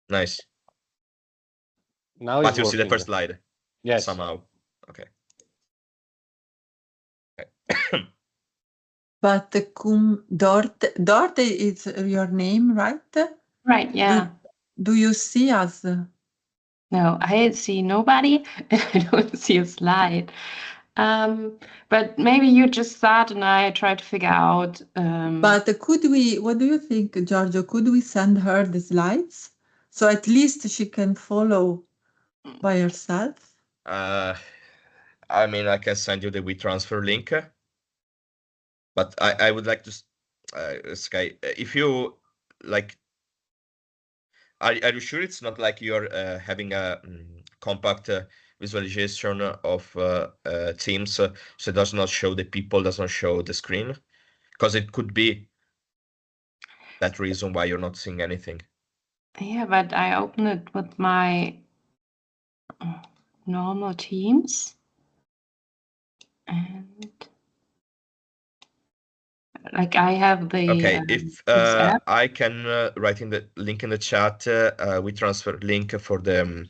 Nice. Now But it's you see the working. first slide. Yes. Somehow. Okay. But Dorte is your name, right? Right, yeah. Do you see us? No, I see nobody. I don't see a slide. But maybe you just start and I try to figure out. But could we, what do you think, Giorgio? Could we send her the slides? So at least she can follow by herself? I mean, I can send you the WeTransfer link. But I would like to, Sky, if you like, are you sure it's not like you're having a compact visualization of Teams, so it does not show the people, does not show the screen? Because it could be that reason why you're not seeing anything. Yeah, but I open it with my normal Teams. And like I have the Okay, if this app. I can write in the link in the chat, WeTransfer link for the.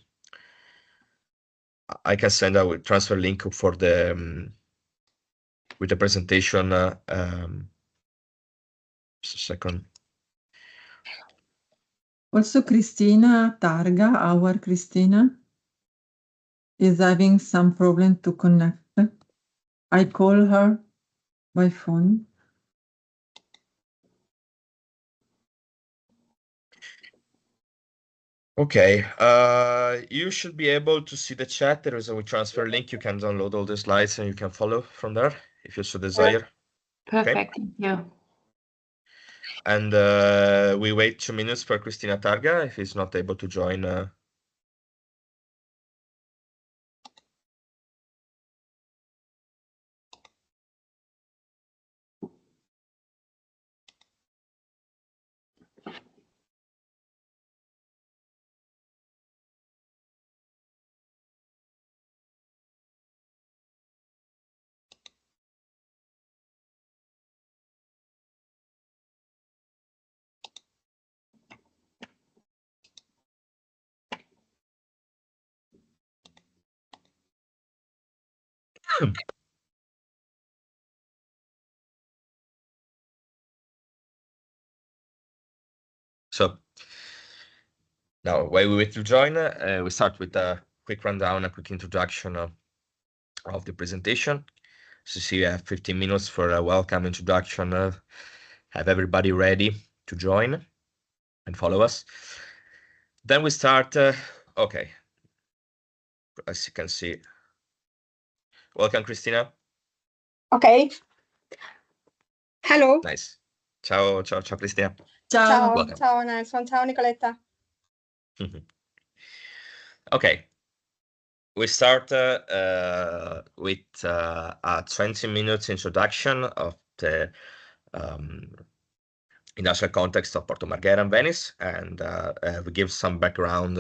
I can send a transfer link for the with the presentation. Just a second. Also, Cristina Targa, our Cristina, is having some problem to connect. I call her by phone. Okay, you should be able to see the chat. There is a WeTransfer link. You can download all the slides and you can follow from there if you so desire. Perfect, thank you. And we wait 2 minutes for Cristina Targa if he's not able to join. So now, while we wait to join, we start with a quick rundown, a quick introduction of the presentation. So see, you have 15 minutes for a welcome introduction. Have everybody ready to join and follow us. Then we start. Okay, as you can see. Welcome, Cristina. Okay. Hello. Nice. Ciao, ciao, ciao, Cristina. Ciao. Ciao, ciao Nelson, ciao Nicoletta. Okay. We start with a 20 minutes introduction of the industrial context of Porto Marghera and Venice, and we give some background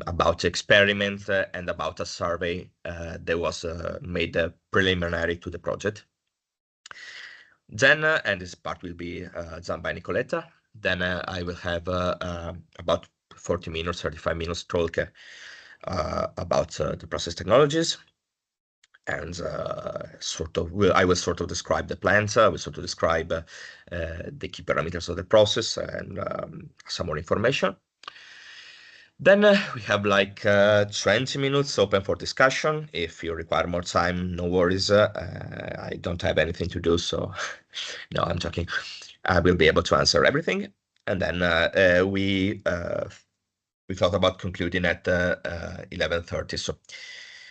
about the experiment and about a survey that was made preliminary to the project. Then, and this part will be done by Nicoletta, then I will have about 40 minutes, 35 minutes talk about the process technologies. And I will sort of describe the plants, I will sort of describe the key parameters of the process and some more information. Then we have like 20 minutes open for discussion. If you require more time, no worries. I don't have anything to do, so no, I'm joking. I will be able to answer everything. And then we thought about concluding at 11:30. So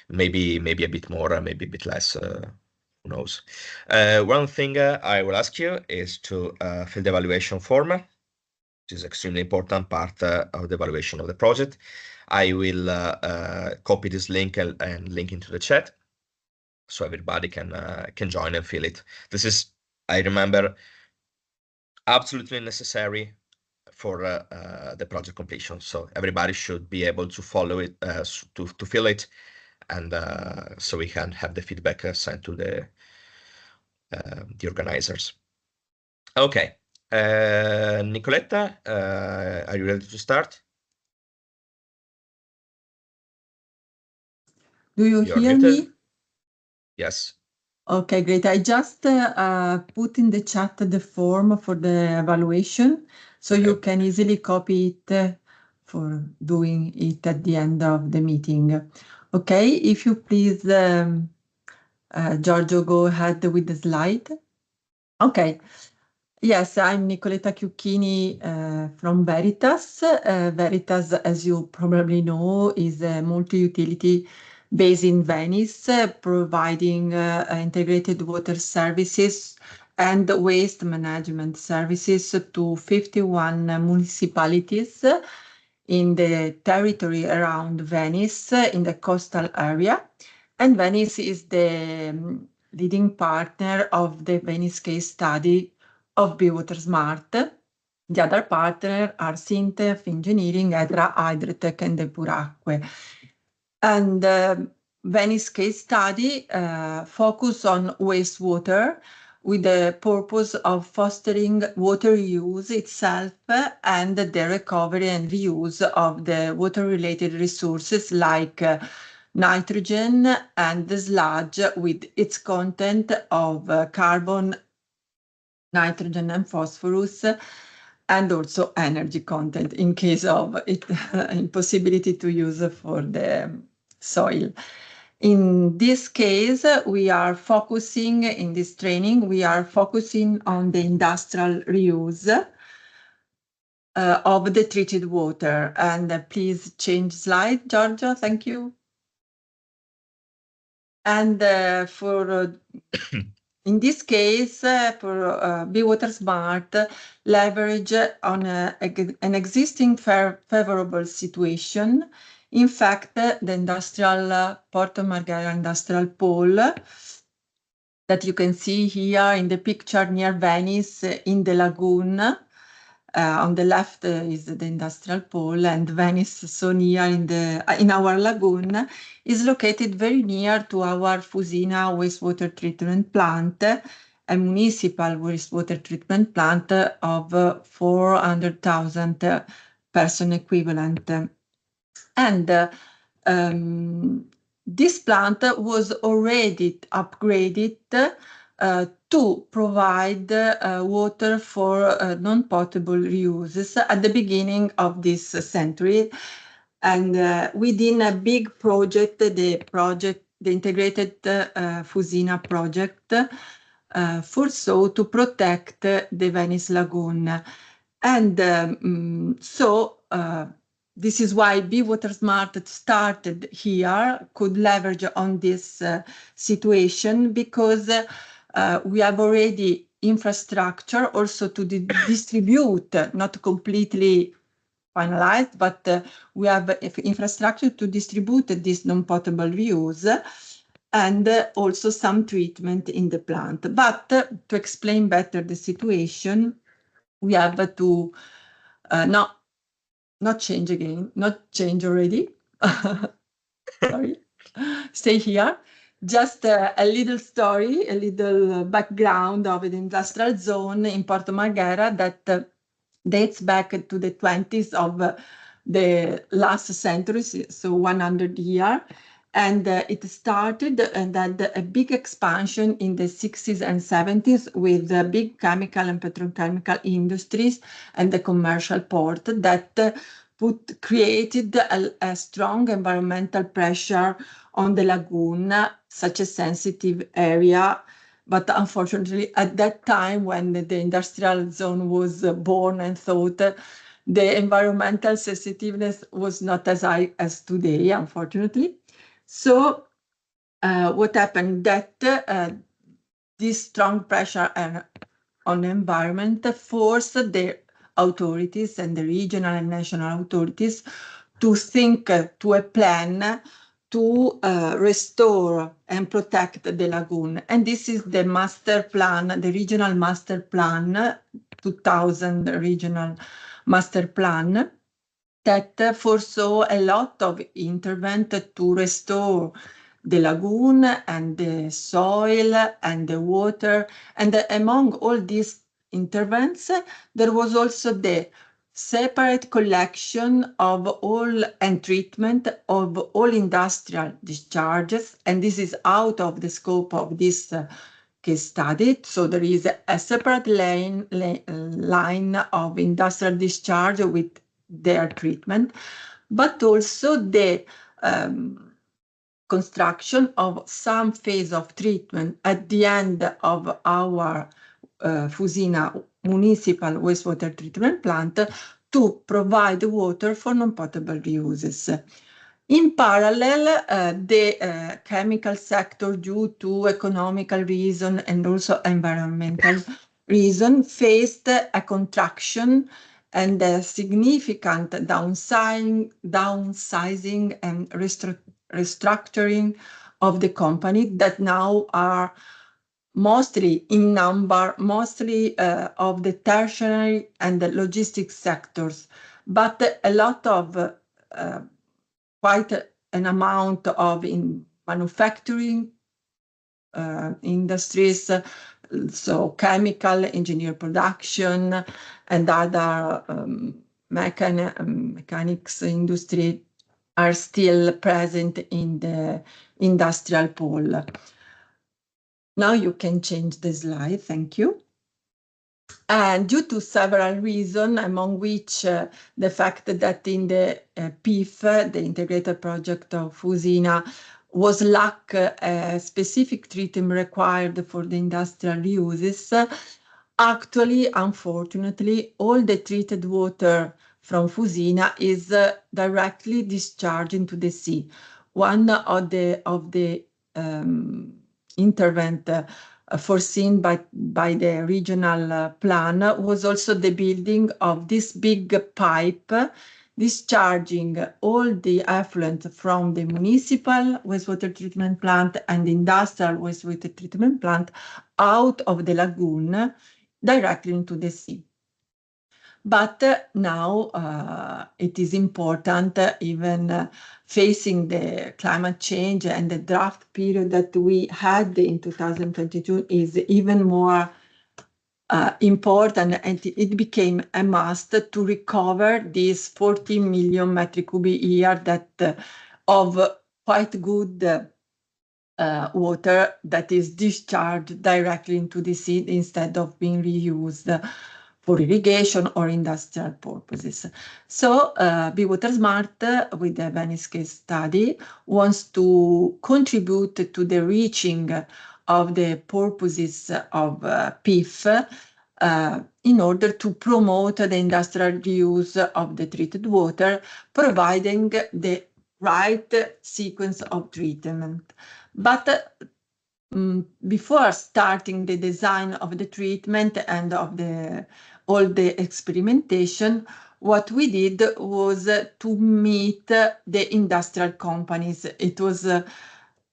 maybe a bit more, maybe a bit less. Who knows? One thing I will ask you is to fill the evaluation form, which is extremely important part of the evaluation of the project. I will copy this link and link into the chat, so everybody can join and fill it. This is, I remember, absolutely necessary for the project completion. So everybody should be able to follow it, to fill it, and so we can have the feedback sent to the organizers. Okay, Nicoletta, are you ready to start? Do you You're hear muted. me? Yes. Okay, great. I just put in the chat the form for the evaluation, so you Okay. can easily copy it for doing it at the end of the meeting. Okay, if you please, Giorgio, go ahead with the slide. Okay. Yes, I'm Nicoletta Chiucchini from Veritas. Veritas, as you probably know, is a multi-utility based in Venice, providing integrated water services and waste management services to 51 municipalities in the territory around Venice, in the coastal area. And Venice is the leading partner of the Venice case study of B-WaterSmart. The other partner are Sintef Engineering, Edra, Hydrotech, and Depuracque. And Venice case study focus on wastewater with the purpose of fostering water use itself and the recovery and reuse of the water-related resources like nitrogen and the sludge with its content of carbon, nitrogen, and phosphorus, and also energy content in case of impossibility to use for the soil. In this case, we are focusing in this training, we are focusing on the industrial reuse of the treated water. And please change slide, Giorgio, thank you. And for in this case, for B-WaterSmart, leverage on an existing favorable situation. In fact, the industrial Porto Marghera industrial pole that you can see here in the picture near Venice in the lagoon. On the left is the industrial pole, and Venice, so near in our lagoon, is located very near to our Fusina wastewater treatment plant, a municipal wastewater treatment plant of 400,000 person equivalent. And this plant was already upgraded to provide water for non-potable reuses at the beginning of this century. And within a big project, the integrated Fusina project, foresaw to protect the Venice Lagoon. And so this is why B-WaterSmart started here, could leverage on this situation, because we have already infrastructure also to distribute, not completely finalized, but we have infrastructure to distribute this non-potable reuse and also some treatment in the plant. But to explain better the situation, we have to not change again, not change already. Sorry, stay here. Just a little story, a little background of the industrial zone in Porto Marghera that dates back to the 20s of the last century, so 100 years. And it started and had a big expansion in the 60s and 70s with big chemical and petrochemical industries and the commercial port that created a strong environmental pressure on the lagoon, such a sensitive area. But unfortunately, at that time, when the industrial zone was born and thought, the environmental sensitiveness was not as high as today, unfortunately. So what happened that this strong pressure on the environment forced the authorities and the regional and national authorities to think to a plan to restore and protect the lagoon. And this is the master plan, the regional master plan, 2000 regional master plan, that foresaw a lot of intervention to restore the lagoon and the soil and the water. And among all these intervents, there was also the separate collection of all and treatment of all industrial discharges, and this is out of the scope of this case study. So there is a separate line of industrial discharge with their treatment, but also the construction of some phase of treatment at the end of our Fusina municipal wastewater treatment plant to provide water for non-potable reuses. In parallel, the chemical sector, due to economical reason and also environmental reason, faced a contraction and a significant downsizing and restructuring of the company that now are mostly in number, mostly of the tertiary and the logistics sectors, but a lot of quite an amount of in manufacturing industries, so chemical, engineer production, and other mechanics industry are still present in the industrial pole. Now you can change the slide, thank you. And due to several reasons, among which the fact that in the PIF, the integrated project of Fusina, was lack a specific treatment required for the industrial uses, actually, unfortunately, all the treated water from Fusina is directly discharged into the sea. One of the intervent foreseen by the regional plan was also the building of this big pipe discharging all the effluent from the municipal wastewater treatment plant and industrial wastewater treatment plant out of the lagoon directly into the sea. But now it is important, even facing the climate change and the drought period that we had in 2022 is even more important, and it became a must to recover these 40 million metri cubic year that of quite good water that is discharged directly into the sea instead of being reused for irrigation or industrial purposes. So B-WaterSmart, with the Venice case study, wants to contribute to the reaching of the purposes of PIF in order to promote the industrial use of the treated water, providing the right sequence of treatment. But before starting the design of the treatment and of all the experimentation, what we did was to meet the industrial companies. It was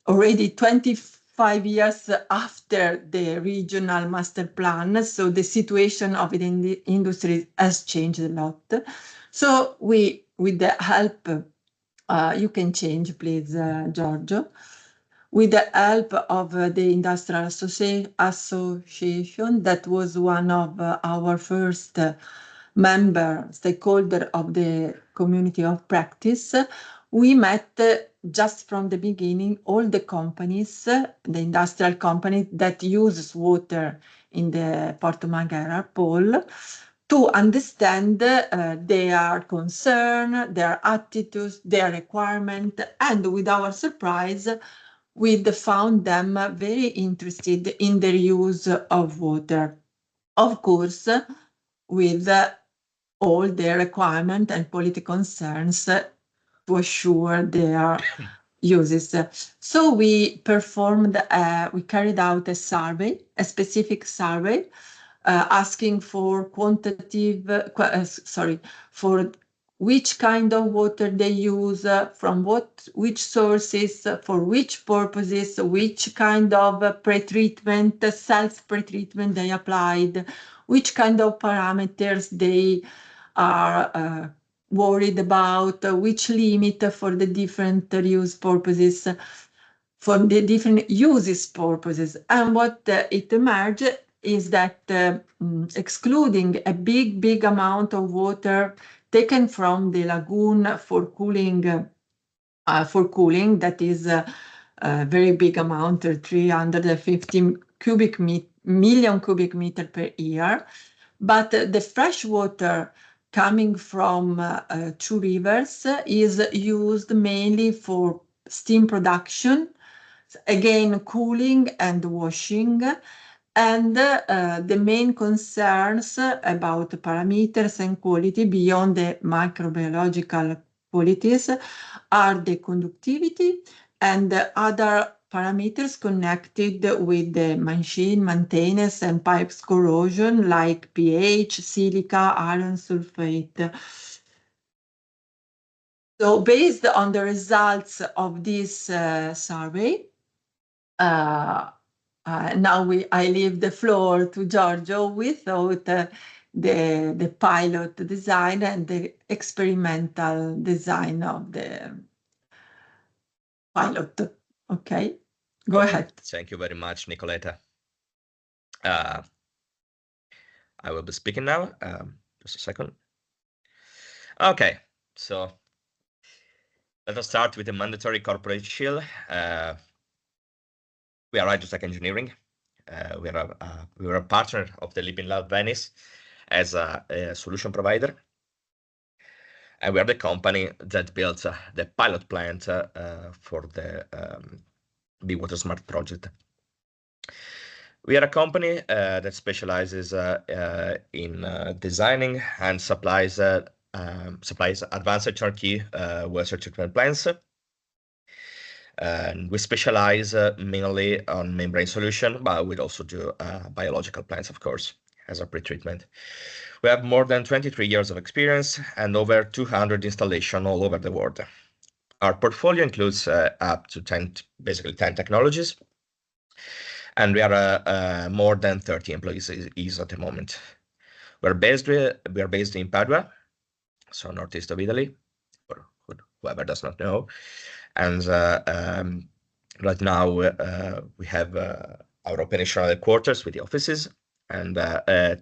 already 25 years after the regional master plan, so the situation of the industry has changed a lot. So we, with the help, you can change, please, Giorgio. With the help of the Industrial Association, that was one of our first stakeholder of the community of practice, we met just from the beginning all the companies, the industrial companies that use water in the Porto Marghera pole, to understand their concern, their attitudes, their requirement, and with our surprise, we found them very interested in the use of water. Of course, with all their requirements and political concerns to assure their uses. So we carried out a survey, a specific survey, asking for for which kind of water they use, from which sources, for which purposes, which kind of pre-treatment, self-pre-treatment they applied, which kind of parameters they are worried about, which limit for the different use purposes, for the different uses purposes. And what it emerged is that excluding a big amount of water taken from the lagoon for cooling, that is a very big amount, 350 million cubic meter per year. But the fresh water coming from 2 rivers is used mainly for steam production, again cooling and washing. And the main concerns about parameters and quality beyond the microbiological qualities are the conductivity and other parameters connected with the machine maintenance and pipes corrosion, like pH, silica, iron sulfate. So based on the results of this survey, now I leave the floor to Giorgio. We thought the pilot design and the experimental design of the pilot. Okay, go ahead. Thank you very much, Nicoletta. I will be speaking now. Just a second. Okay, so let us start with the mandatory corporate shield. We are Hydrotech Engineering. We are a partner of the Living Lab Venice as a solution provider. And we are the company that built the pilot plant for the B-WaterSmart project. We are a company that specializes in designing and supplies advanced turnkey water treatment plants. And we specialize mainly on membrane solution, but we also do biological plants, of course, as a pre-treatment. We have more than 23 years of experience and over 200 installations all over the world. Our portfolio includes up to 10 technologies, and we are more than 30 employees at the moment. We are based in Padua, so northeast of Italy, for whoever does not know. And right now we have our operational headquarters with the offices and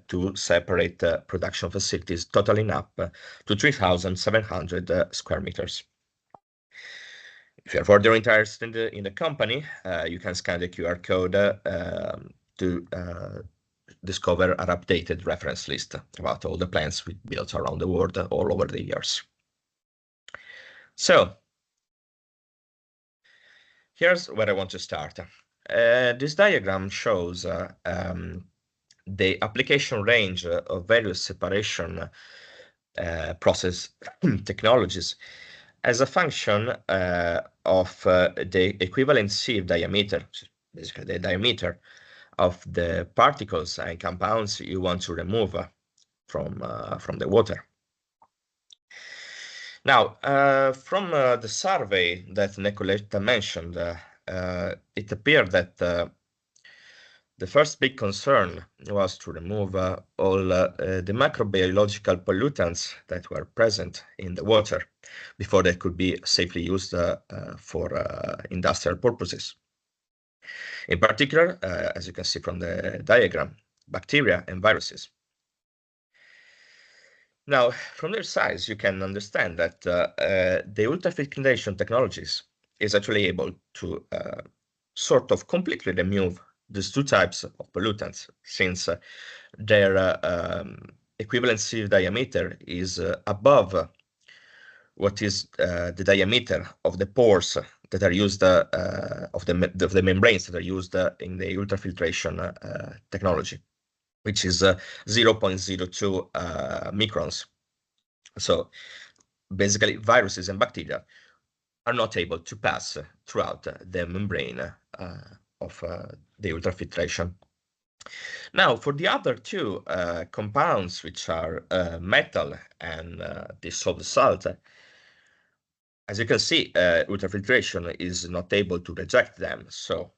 2 separate production facilities, totaling up to 3,700 square meters. If you're further interested in the company, you can scan the QR code to discover an updated reference list about all the plants we built around the world all over the years. So here's where I want to start. This diagram shows the application range of various separation process technologies as a function of the equivalent sieve diameter, basically the diameter of the particles and compounds you want to remove from the water. Now, from the survey that Nicoletta mentioned, it appeared that the first big concern was to remove all the microbiological pollutants that were present in the water before they could be safely used for industrial purposes. In particular, as you can see from the diagram, bacteria and viruses. Now, from their size, you can understand that the ultrafiltration technologies is actually able to sort of completely remove these 2 types of pollutants, since their equivalent sieve diameter is above what is the diameter of the pores that are used of the membranes that are used in the ultrafiltration technology, which is 0.02 microns. So basically, viruses and bacteria are not able to pass throughout the membrane of the ultrafiltration. Now, for the other 2 compounds, which are metal and dissolved salt, as you can see, ultrafiltration is not able to reject them. So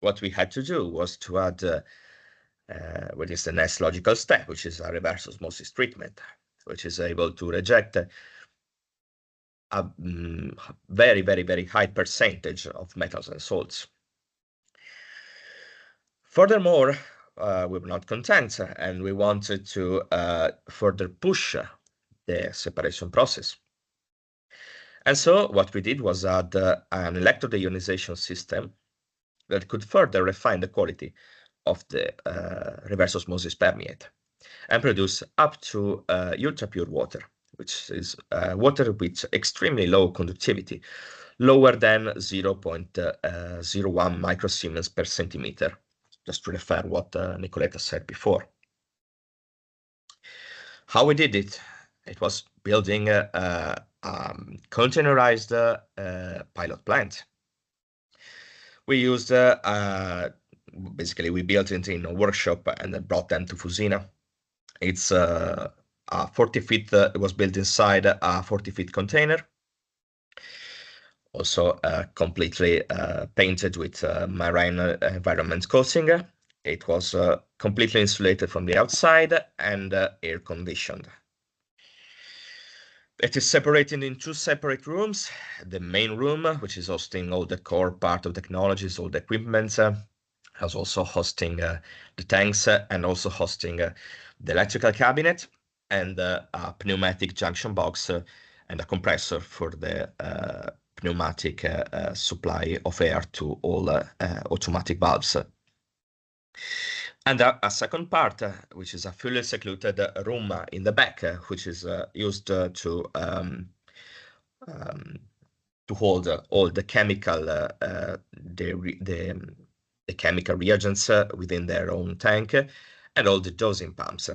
what we had to do was to add what is the next logical step, which is a reverse osmosis treatment, which is able to reject a very high percentage of metals and salts. Furthermore, we were not content, and we wanted to further push the separation process. And so what we did was add an electrodeionization system that could further refine the quality of the reverse osmosis permeate and produce up to ultra pure water, which is water with extremely low conductivity, lower than 0.01 microsiemens per centimeter, just to refer what Nicoletta said before. How we did it? It was building a containerized pilot plant. We used, basically, we built it in a workshop and then brought them to Fusina. It's 40 feet, it was built inside a 40-feet container, also completely painted with marine environment coating. It was completely insulated from the outside and air conditioned. It is separated in 2 separate rooms. The main room, which is hosting all the core part of technologies, all the equipment, has also hosting the tanks and also hosting the electrical cabinet and a pneumatic junction box and a compressor for the pneumatic supply of air to all automatic valves. And a second part, which is a fully secluded room in the back, which is used to hold all the chemical the chemical reagents within their own tank and all the dosing pumps.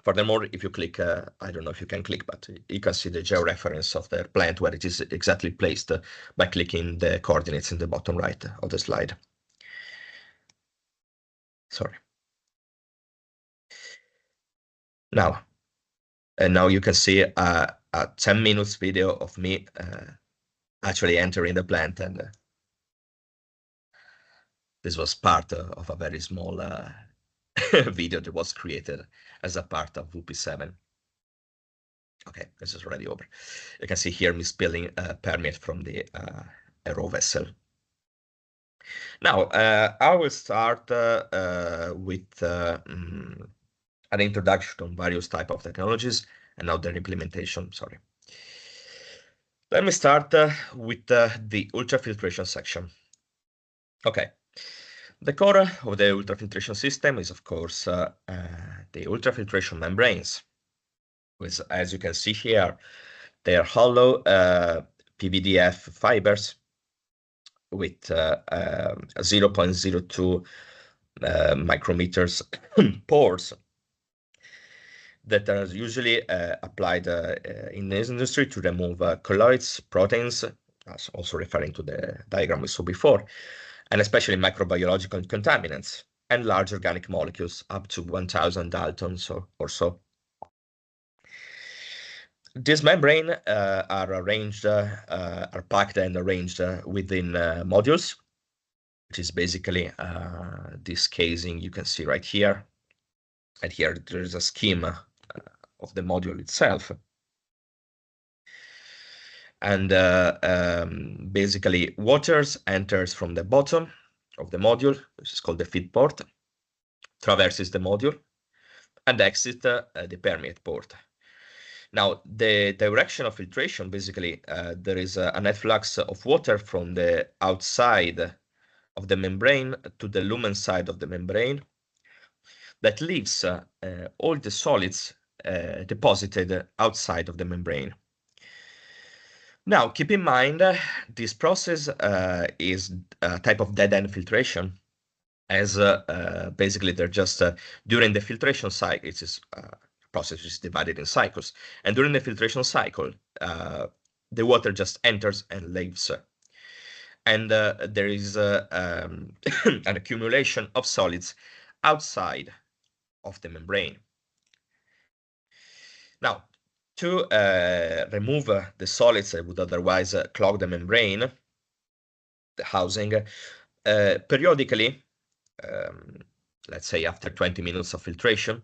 Furthermore, if you click, I don't know if you can click, but you can see the georeference of their plant where it is exactly placed by clicking the coordinates in the bottom right of the slide. Sorry. Now you can see a 10 minutes video of me actually entering the plant, and this was part of a very small video that was created as a part of WP7. Okay, this is already over. You can see here me spilling permeate from the aero vessel. Now, I will start with an introduction on various types of technologies and now their implementation. Sorry. Let me start with the ultrafiltration section. Okay. The core of the ultrafiltration system is, of course, the ultrafiltration membranes, which, as you can see here, they are hollow PVDF fibers with 0.02 micrometers pores that are usually applied in this industry to remove colloids, proteins, also referring to the diagram we saw before, and especially microbiological contaminants and large organic molecules up to 1,000 Daltons or so. These membranes are packed and arranged within modules, which is basically this casing you can see right here. And here there is a schema of the module itself. And basically water enters from the bottom of the module, which is called the feed port, traverses the module, and exits the permeate port. Now, the direction of filtration, basically, there is a net flux of water from the outside of the membrane to the lumen side of the membrane that leaves all the solids deposited outside of the membrane. Now, keep in mind, this process is a type of dead-end filtration, as basically they're just during the filtration cycle, it is process is divided in cycles, and during the filtration cycle, the water just enters and leaves, and there is an accumulation of solids outside of the membrane. Now, to remove the solids that would otherwise clog the membrane, the housing, periodically, let's say after 20 minutes of filtration,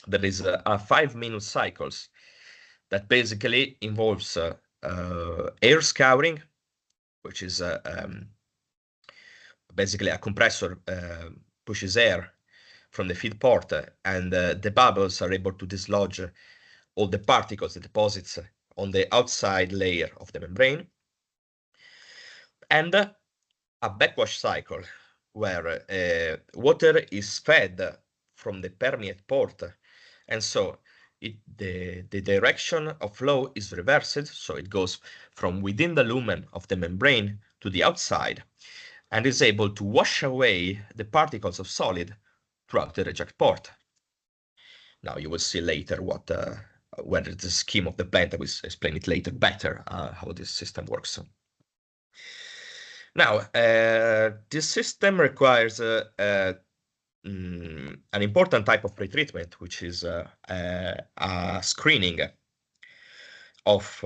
there is a 5-minute cycles that basically involves air scouring, which is basically a compressor pushes air from the feed port, and the bubbles are able to dislodge all the particles, the deposits on the outside layer of the membrane, and a backwash cycle where water is fed from the permeate port, and so the direction of flow is reversed, so it goes from within the lumen of the membrane to the outside, and is able to wash away the particles of solid throughout the reject port. Now you will see later what whether the scheme of the plant, I will explain it later better, how this system works. Now, this system requires an important type of pretreatment, which is a screening of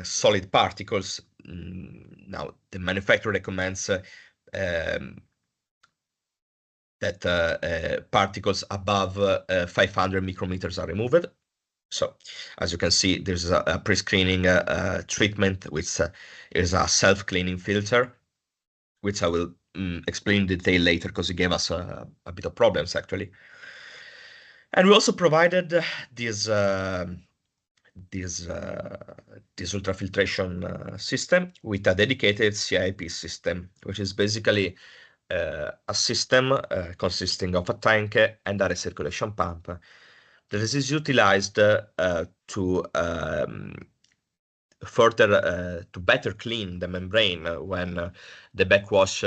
solid particles. Now, the manufacturer recommends that particles above 500 micrometers are removed. So, as you can see, there's a pre-screening treatment, which is a self-cleaning filter, which I will explain in detail later because it gave us a bit of problems, actually. And we also provided this ultrafiltration system with a dedicated CIP system, which is basically a system consisting of a tank and a recirculation pump that is utilized to better clean the membrane when the backwash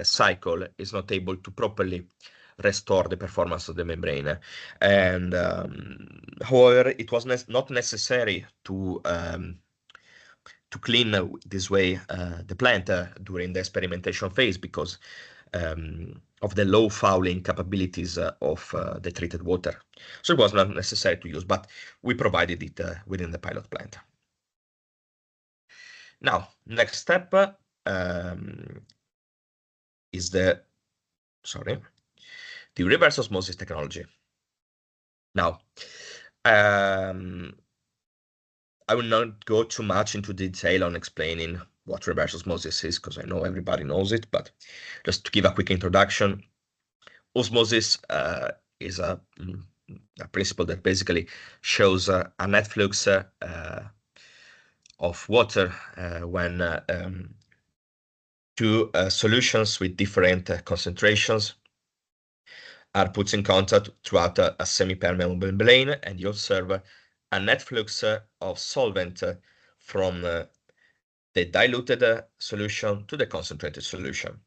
cycle is not able to properly restore the performance of the membrane. And however, it was not necessary to clean this way the plant during the experimentation phase because of the low fouling capabilities of the treated water. So it was not necessary to use, but we provided it within the pilot plant. Now, next step is the reverse osmosis technology. Now, I will not go too much into detail on explaining what reverse osmosis is, because I know everybody knows it, but just to give a quick introduction, osmosis is a principle that basically shows a net flux of water when two solutions with different concentrations are put in contact throughout a semi-permeable membrane, and you observe a net flux of solvent from the diluted solution to the concentrated solution.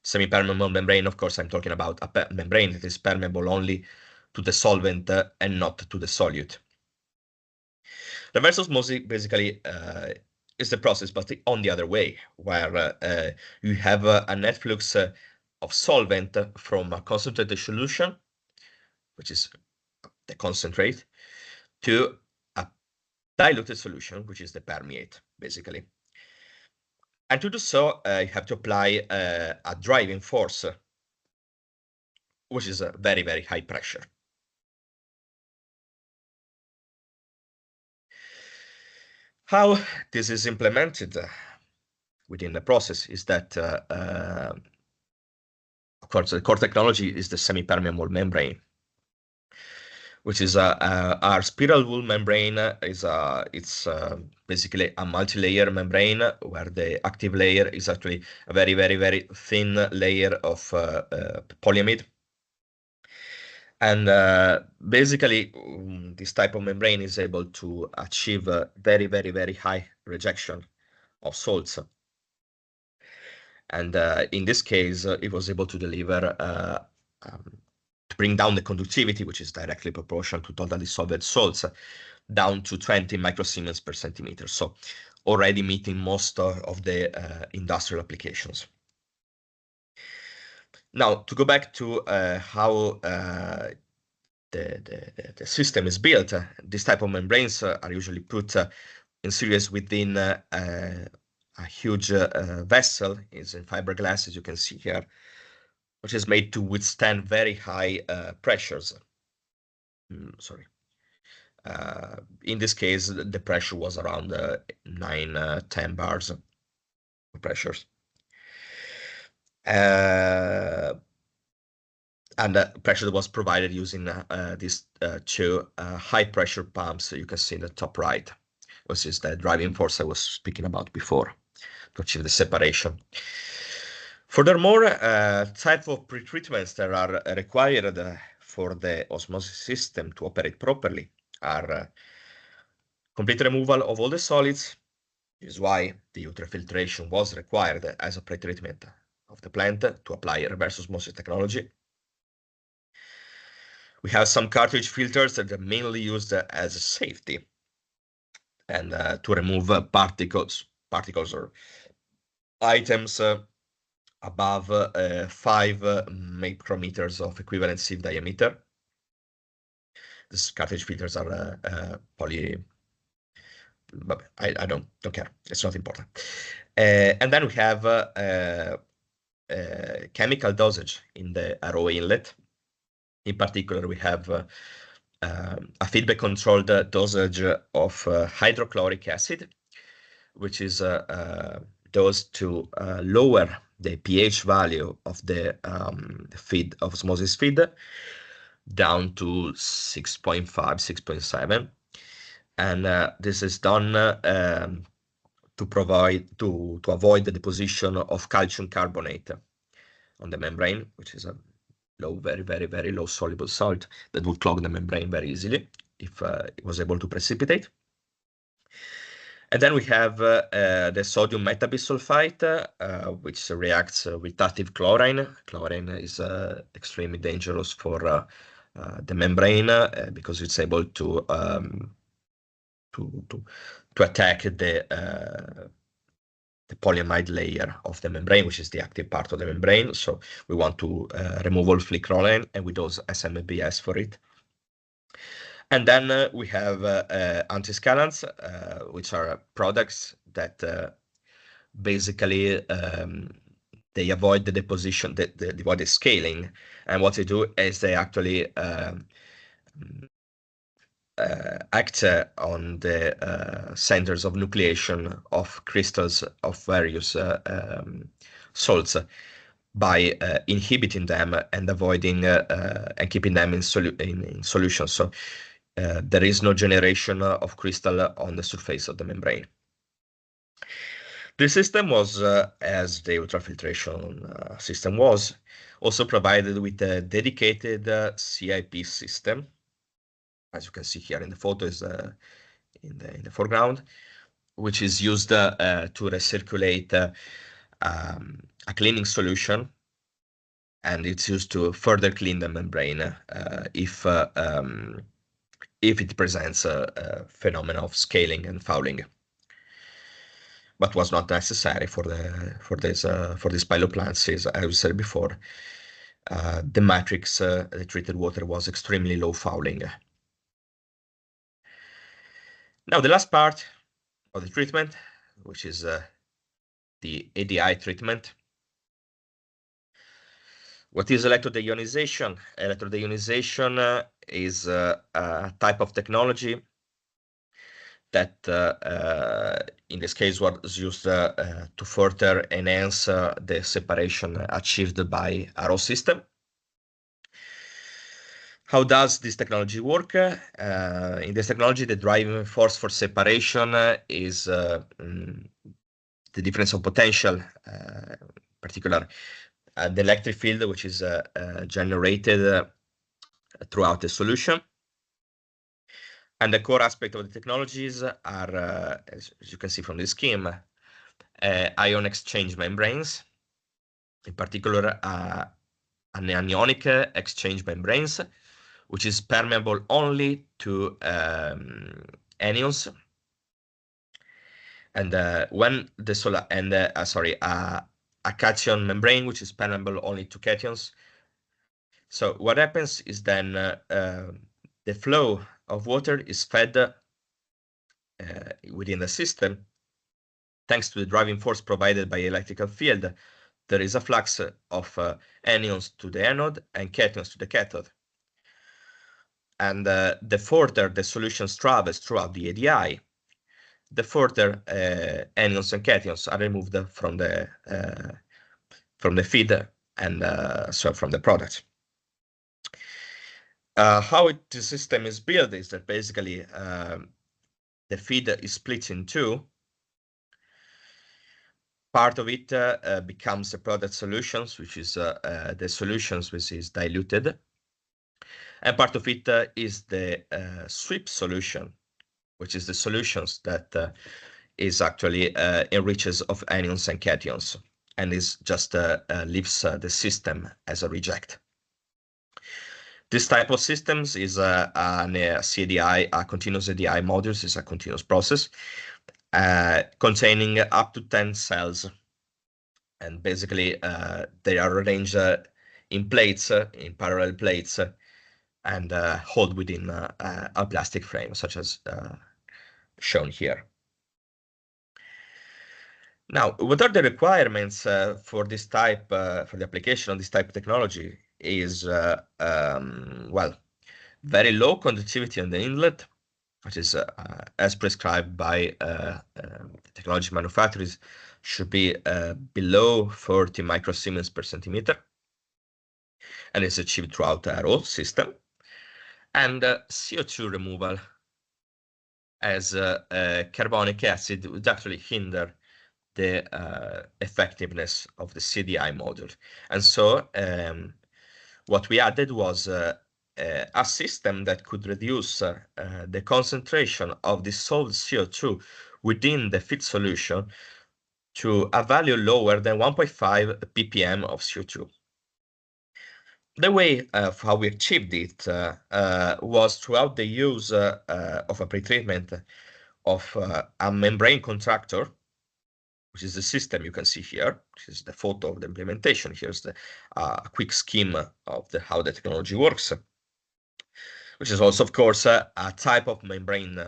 Semi-permeable membrane, of course, I'm talking about a membrane that is permeable only to the solvent and not to the solute. Reverse osmosis basically is the process, but on the other way, where you have a net flux of solvent from a concentrated solution, which is the concentrate, to a diluted solution, which is the permeate, basically. And to do so, you have to apply a driving force, which is a very, very high pressure. How this is implemented within the process is that, of course, the core technology is the semi-permeable membrane, which is our spiral wool membrane. It's basically a multi-layer membrane where the active layer is actually a very, very, very thin layer of polyamide. And basically, this type of membrane is able to achieve a very, very, very high rejection of salts. And in this case, it was able to deliver, to bring down the conductivity, which is directly proportional to total dissolved salts, down to 20 microsiemens per centimeter. So already meeting most of the industrial applications. Now, to go back to how the system is built, this type of membranes are usually put in series within a huge vessel. It's in fiberglass, as you can see here, which is made to withstand very high pressures. In this case, the pressure was around 9-10 bars of pressures. and pressure was provided using these two high pressure pumps you can see in the top right, which is the driving force I was speaking about before to achieve the separation. Furthermore, type of pretreatments that are required for the osmosis system to operate properly are complete removal of all the solids. This is why the ultrafiltration was required as a pretreatment of the plant to apply reverse osmosis technology. We have some cartridge filters that are mainly used as a safety and to remove particles or items above 5 micrometers of equivalent sieve diameter. These cartridge filters are poly. But I don't care. It's not important. And then we have chemical dosage in the RO inlet. In particular, we have a feedback controlled dosage of hydrochloric acid, which is dosed to lower the pH value of the feed of osmosis feed down to 6.5, 6.7. And this is done to avoid the deposition of calcium carbonate on the membrane, which is a low, very low soluble salt that would clog the membrane very easily if it was able to precipitate. And then we have the sodium metabisulfite, which reacts with active chlorine. Chlorine is extremely dangerous for the membrane because it's able to attack the polyamide layer of the membrane, which is the active part of the membrane. So we want to remove all free chlorine, and we dose SMBS for it. And then we have antiscalants, which are products that basically they avoid the deposition, they avoid the scaling. And what they do is they actually act on the centers of nucleation of crystals of various salts by inhibiting them and avoiding and keeping them in solution. So there is no generation of crystal on the surface of the membrane. The system was, as the ultrafiltration system was, also provided with a dedicated CIP system. As you can see here in the photo, is in the foreground, which is used to recirculate a cleaning solution, and it's used to further clean the membrane if it presents a phenomenon of scaling and fouling, but was not necessary for these pilot plants. As I said before, the matrix, the treated water, was extremely low fouling. Now the last part of the treatment, which is the ADI treatment. What is electrodeionization? Electrodeionization is a type of technology that in this case was used to further enhance the separation achieved by RO system. How does this technology work? In this technology, the driving force for separation is the difference of potential, in particular the electric field, which is generated throughout the solution. And the core aspect of the technologies are, as you can see from the scheme, ion exchange membranes, in particular anionic exchange membranes, which is permeable only to anions. And when the a cation membrane, which is permeable only to cations. So what happens is then the flow of water is fed within the system. Thanks to the driving force provided by electrical field, there is a flux of anions to the anode and cations to the cathode. And the further the solution travels throughout the ADI, the further anions and cations are removed from the feed and so from the product. How the system is built is that basically the feed is split in two. Part of it becomes the product solutions, which is the solutions which is diluted. And part of it is the sweep solution, which is the solutions that is actually enriches of anions and cations, and is just leaves the system as a reject. This type of systems is a CDI, a continuous ADI modules, is a continuous process containing up to 10 cells. And basically, they are arranged in plates, in parallel plates, and hold within a plastic frame, such as shown here. Now, what are the requirements for this type, for the application of this type of technology? Is well, very low conductivity on the inlet, which is as prescribed by technology manufacturers, should be below 40 microsiemens per centimeter, and is achieved throughout the whole system. And CO2 removal, as carbonic acid would actually hinder the effectiveness of the CDI module. And so what we added was a system that could reduce the concentration of dissolved CO2 within the feed solution to a value lower than 1.5 ppm of CO2. The way of how we achieved it was throughout the use of a pretreatment of a membrane contractor, which is the system you can see here, which is the photo of the implementation. Here's the quick scheme of how the technology works, which is also, of course, a type of membrane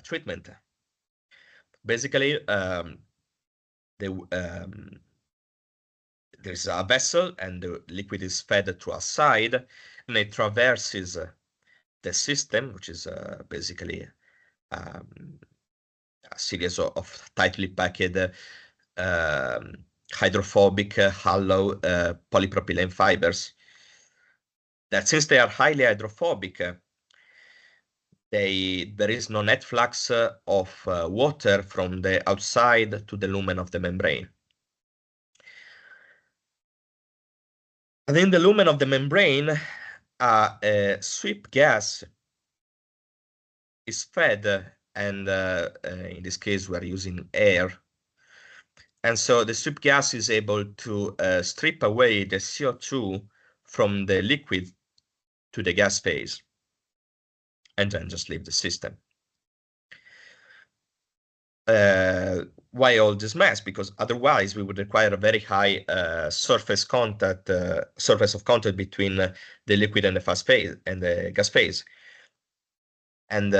treatment. Basically, there's a vessel, and the liquid is fed through a side, and it traverses the system, which is basically a series of tightly packed hydrophobic hollow polypropylene fibers that, since they are highly hydrophobic, there is no net flux of water from the outside to the lumen of the membrane. And in the lumen of the membrane, a sweep gas is fed, and in this case we're using air. And so the sweep gas is able to strip away the CO2 from the liquid to the gas phase, and then just leave the system. Why all this mess? Because otherwise we would require a very high surface of contact between the liquid and the fast phase and the gas phase. And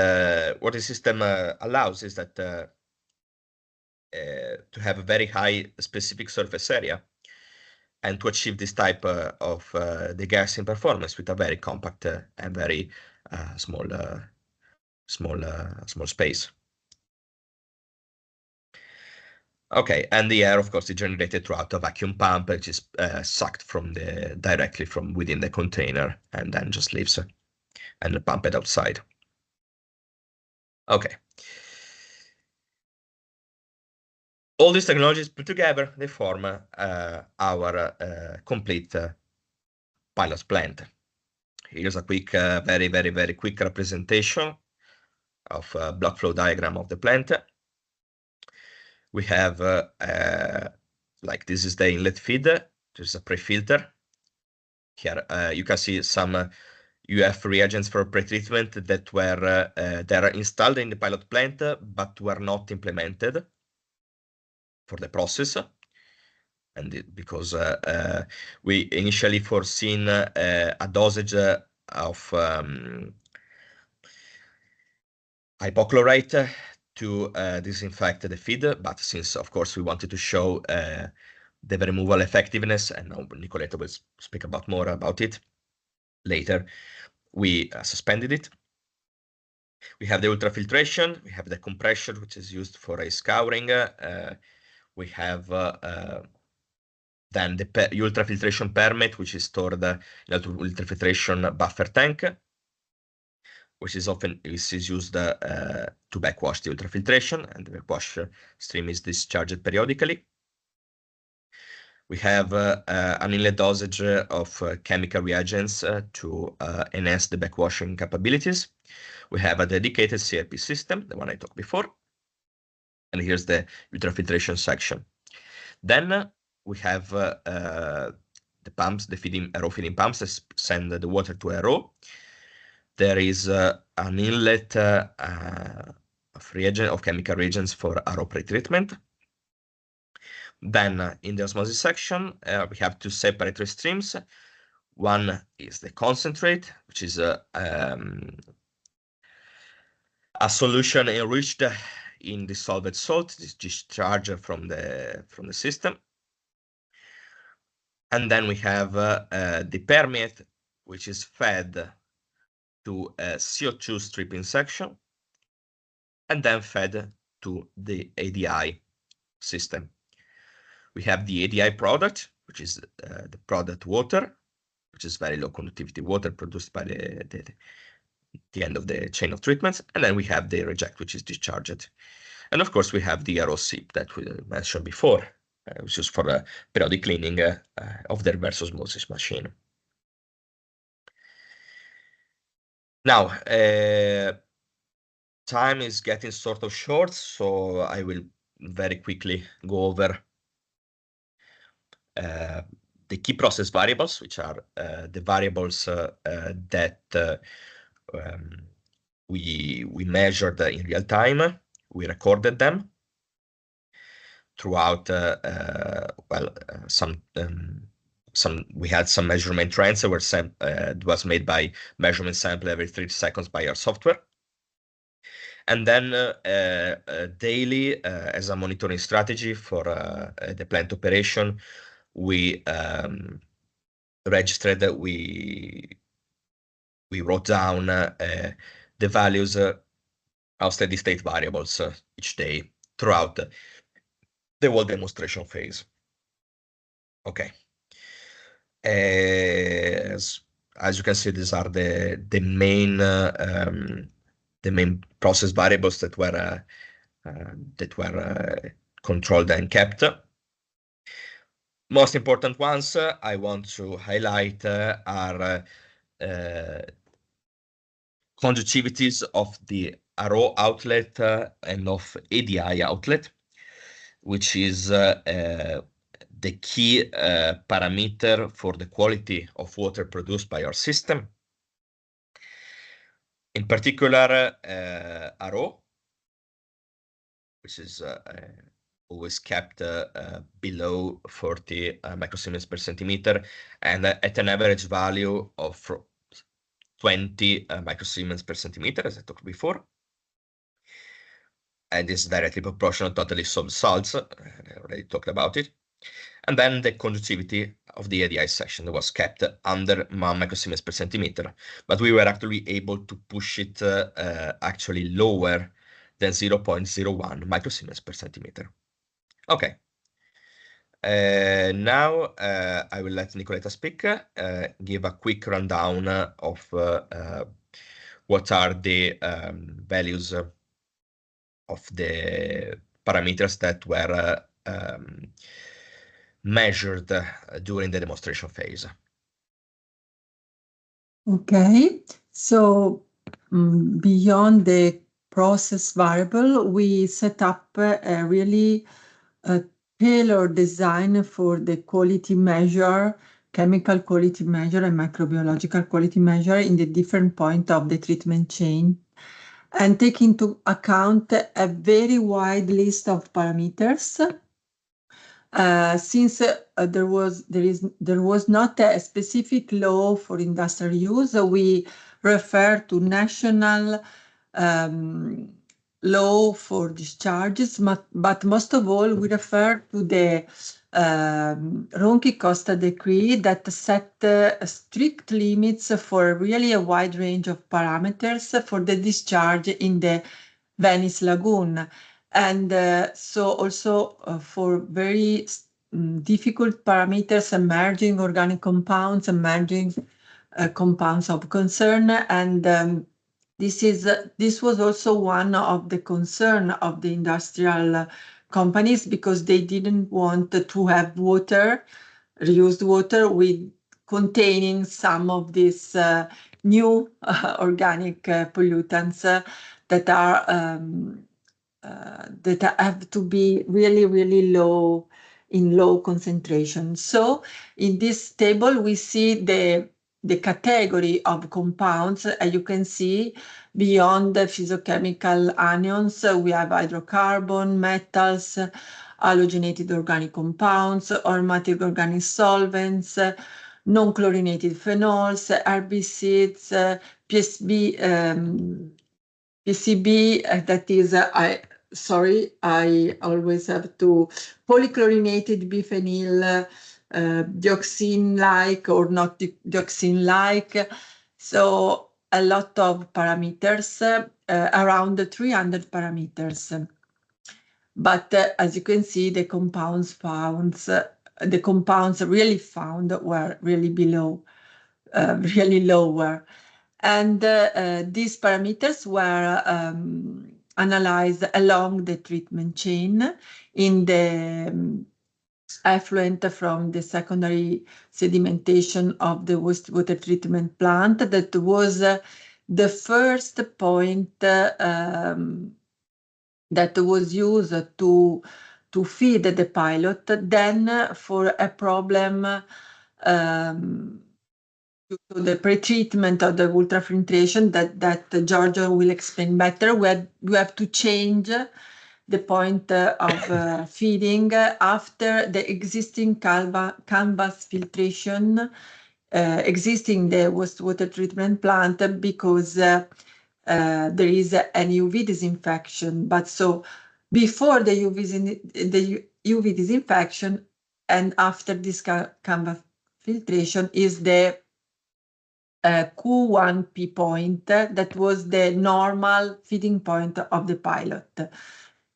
what the system allows is that to have a very high specific surface area, and to achieve this type of degassing performance with a very compact and very small space. Okay, and the air, of course, is generated throughout a vacuum pump, which is sucked directly from within the container, and then just leaves and pump it outside. Okay. All these technologies put together, they form our complete pilot plant. Here's a quick, very quick representation of a block flow diagram of the plant. We have, like, this is the inlet feed. There's a pre-filter. Here you can see some UF reagents for pretreatment that were installed in the pilot plant, but were not implemented for the process. And because we initially foreseen a dosage of hypochlorite to disinfect the feed, but since, of course, we wanted to show the removal effectiveness, and now Nicoletta will speak more about it later, we suspended it. We have the ultrafiltration, we have the compression, which is used for a scouring. We have then the ultrafiltration permit, which is stored in the ultrafiltration buffer tank. which is often used to backwash the ultrafiltration, and the backwash stream is discharged periodically. We have an inlet dosage of chemical reagents to enhance the backwashing capabilities. We have a dedicated CIP system, the one I talked before. And here's the ultrafiltration section. Then we have the pumps, the RO feeding pumps that send the water to RO. There is an inlet of chemical reagents for RO pretreatment. Then in the osmosis section, we have two separate streams. One is the concentrate, which is a solution enriched in dissolved salt, this discharge from the system. And then we have the permeate, which is fed to a CO2 stripping section, and then fed to the ADI system. We have the ADI product, which is the product water, which is very low conductivity water produced by the end of the chain of treatments. And then we have the reject, which is discharged. And of course, we have the RO sip that we mentioned before, which is for periodic cleaning of the reverse osmosis machine. Now, time is getting sort of short, so I will very quickly go over the key process variables, which are the variables that we measured in real time. We recorded them throughout. We had some measurement trends that was made by measurement sample every 3 seconds by our software. And then daily, as a monitoring strategy for the plant operation, we registered that we wrote down the values of steady state variables each day throughout the whole demonstration phase. Okay. As you can see, these are the main process variables that were controlled and kept. Most important ones I want to highlight are conductivities of the RO outlet and of ADI outlet, which is the key parameter for the quality of water produced by our system. In particular, RO, which is always kept below 40 microsiemens per centimeter, and at an average value of 20 microsiemens per centimeter, as I talked before. And this is directly proportional to totally dissolved salts. I already talked about it. And then the conductivity of the ADI section was kept under 1 microsiemens per centimeter, but we were actually able to push it actually lower than 0.01 microsiemens per centimeter. Okay. Now I will let Nicoletta speak, give a quick rundown of what are the values of the parameters that were measured during the demonstration phase. Okay, so beyond the process variable, we set up a really tailored design for the quality measure, chemical quality measure and microbiological quality measure in the different point of the treatment chain, and take into account a very wide list of parameters. Since there was not a specific law for industrial use, we refer to national law for discharges, but most of all, we refer to the Ronchi-Costa decree that set strict limits for really a wide range of parameters for the discharge in the Venice lagoon. And so also for very difficult parameters, emerging organic compounds, emerging compounds of concern, and This was also one of the concern of the industrial companies, because they didn't want to have reused water with containing some of these new organic pollutants that have to be really, really low, in low concentration. So in this table, we see the category of compounds. As you can see, beyond the physiochemical anions, we have hydrocarbon, metals, halogenated organic compounds, aromatic organic solvents, non-chlorinated phenols, herbicides, PCB, that is, I always have to, polychlorinated biphenyl, dioxin-like or not dioxin-like. So a lot of parameters, around 300 parameters. But as you can see, the compounds really found were really below, really lower. And these parameters were analyzed along the treatment chain in the effluent from the secondary sedimentation of the wastewater treatment plant. That was the first point that was used to feed the pilot. Then for a problem to the pre-treatment of the ultrafiltration that Giorgio will explain better, we have to change the point of feeding after the existing canvas filtration existing the wastewater treatment plant, because there is an UV disinfection. But so before the UV disinfection and after this canvas filtration is the Q1P point, that was the normal feeding point of the pilot.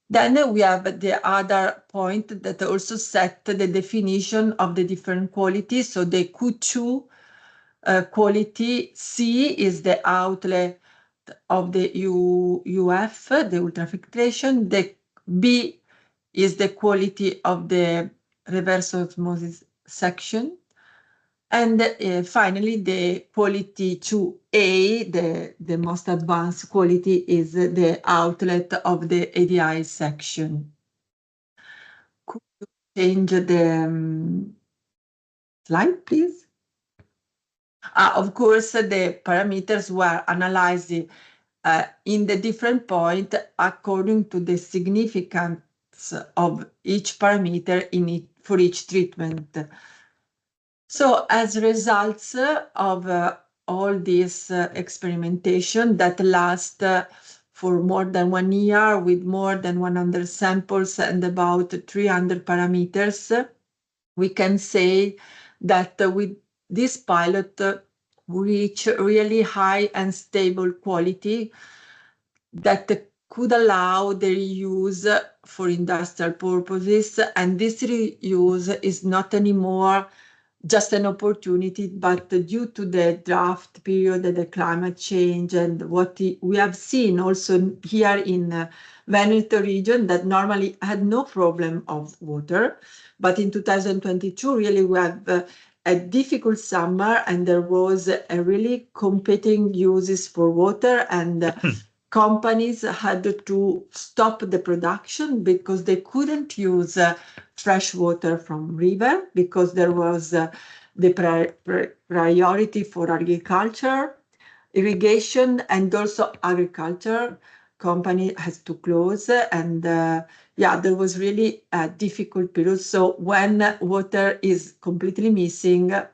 Then we have the other point that also set the definition of the different qualities. So the Q2 quality C is the outlet of the UF, the ultrafiltration. The B is the quality of the reverse osmosis section. And finally, the quality 2A, the most advanced quality, is the outlet of the ADI section. Could you change the slide, please? Of course, the parameters were analyzed in the different point according to the significance of each parameter for each treatment. So as results of all this experimentation that last for more than 1 year with more than 100 samples and about 300 parameters, we can say that with this pilot we reach really high and stable quality that could allow the reuse for industrial purposes. And this reuse is not anymore just an opportunity, but due to the drought period and the climate change and what we have seen also here in Veneto region, that normally had no problem of water. But in 2022, really we have a difficult summer, and there was a really competing uses for water, and companies had to stop the production because they couldn't use fresh water from river, because there was the priority for agriculture, irrigation, and also agriculture. Company has to close, and yeah, there was really a difficult period. So when water is completely missing, the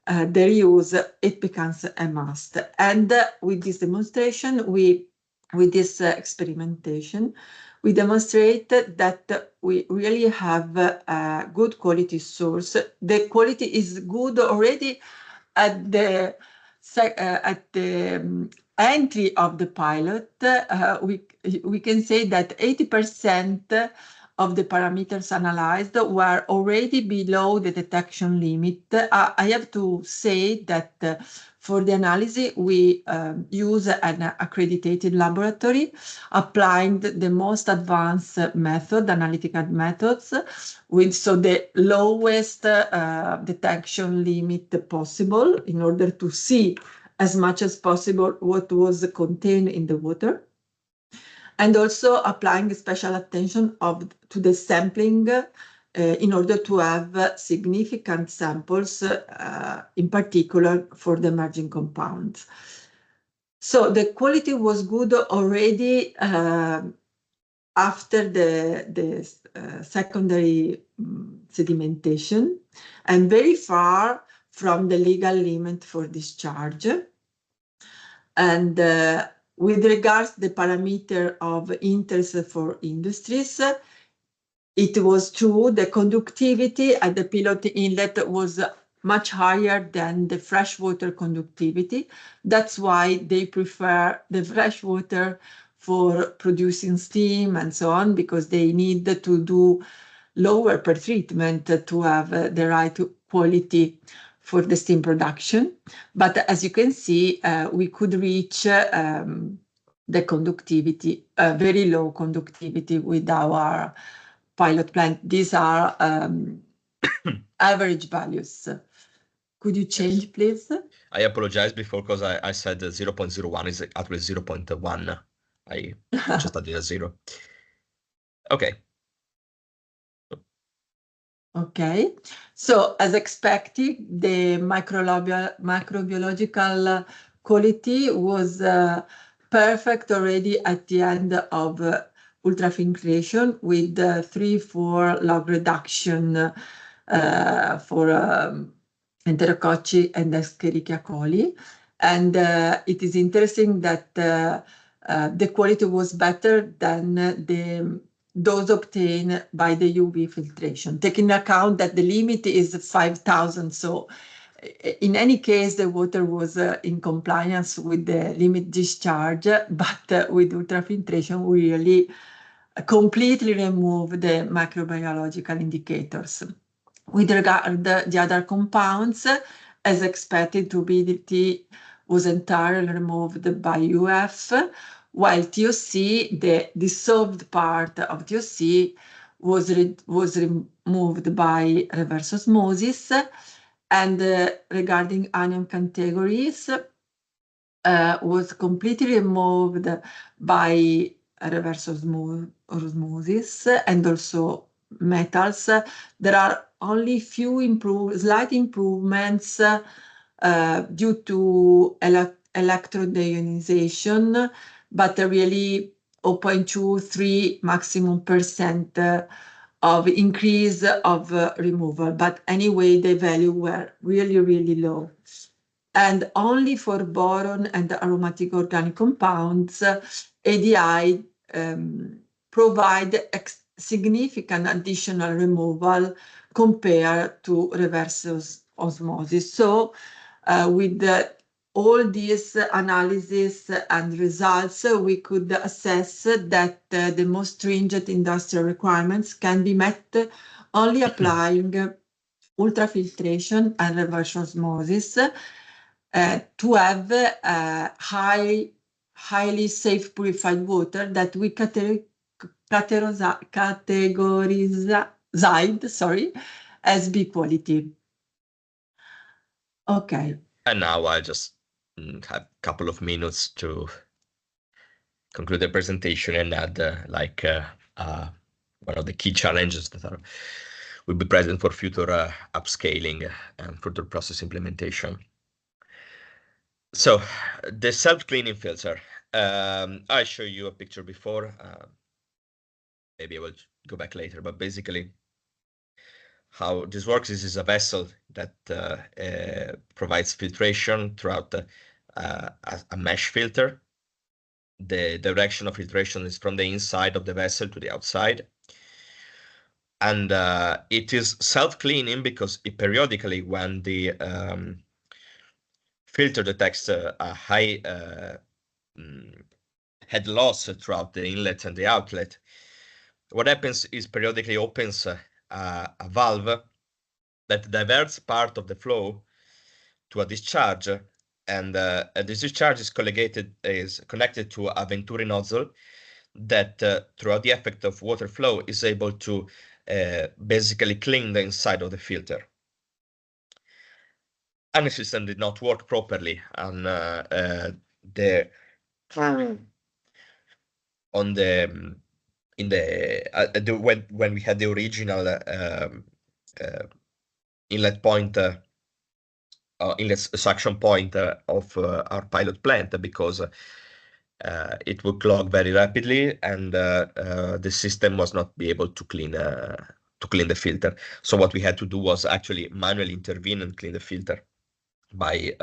reuse, it becomes a must. And with this demonstration, with this experimentation, we demonstrate that we really have a good quality source. The quality is good already at the entry of the pilot. We can say that 80% of the parameters analyzed were already below the detection limit. I have to say that for the analysis, we use an accredited laboratory, applying the most advanced analytical methods, with the lowest detection limit possible, in order to see as much as possible what was contained in the water, and also applying special attention to the sampling in order to have significant samples, in particular for the emerging compounds. So the quality was good already after the secondary sedimentation, and very far from the legal limit for discharge. And with regards to the parameter of interest for industries, it was true, the conductivity at the pilot inlet was much higher than the freshwater conductivity. That's why they prefer the freshwater for producing steam and so on, because they need to do lower per treatment to have the right quality for the steam production. But as you can see, we could reach the conductivity, very low conductivity with our pilot plant. These are average values. Could you change, please? I apologize before, because I said 0.01 is actually 0.1. I just added a 0. Okay. Okay, so as expected, the microbiological quality was perfect already at the end of ultrafiltration, with 3-4 log reduction for Enterococci and Escherichia coli. And it is interesting that the quality was better than those obtained by the UV filtration, taking into account that the limit is 5,000. So in any case, the water was in compliance with the limit discharge, but with ultrafiltration, we really completely remove the microbiological indicators. With regard to the other compounds, as expected, turbidity was entirely removed by UF, while TOC, the dissolved part of TOC, was removed by reverse osmosis. And regarding anion categories, was completely removed by reverse osmosis, and also metals. There are only few slight improvements due to electrodeionization, but really 0.23 maximum % of increase of removal. But anyway, the value were really, really low. And only for boron and aromatic organic compounds, ADI provide significant additional removal compared to reverse osmosis. So with all these analysis and results, we could assess that the most stringent industrial requirements can be met only applying ultrafiltration and reverse osmosis to have highly safe purified water that we categorized as B quality. Okay. And now I just have a couple of minutes to conclude the presentation and add one of the key challenges that will be present for future upscaling and further process implementation. So the self-cleaning filter, I showed you a picture before. Maybe I will go back later, but basically how this works is a vessel that provides filtration throughout a mesh filter. The direction of filtration is from the inside of the vessel to the outside. And it is self-cleaning because it periodically, when the filter detects a high head loss throughout the inlet and the outlet, what happens is periodically opens a valve that diverts part of the flow to a discharge, and this discharge is connected to a Venturi nozzle that, throughout the effect of water flow, is able to basically clean the inside of the filter. And the system did not work properly on when we had the original inlet point, inlet suction point of our pilot plant, because it would clog very rapidly, and the system was not be able to clean the filter. So what we had to do was actually manually intervene and clean the filter by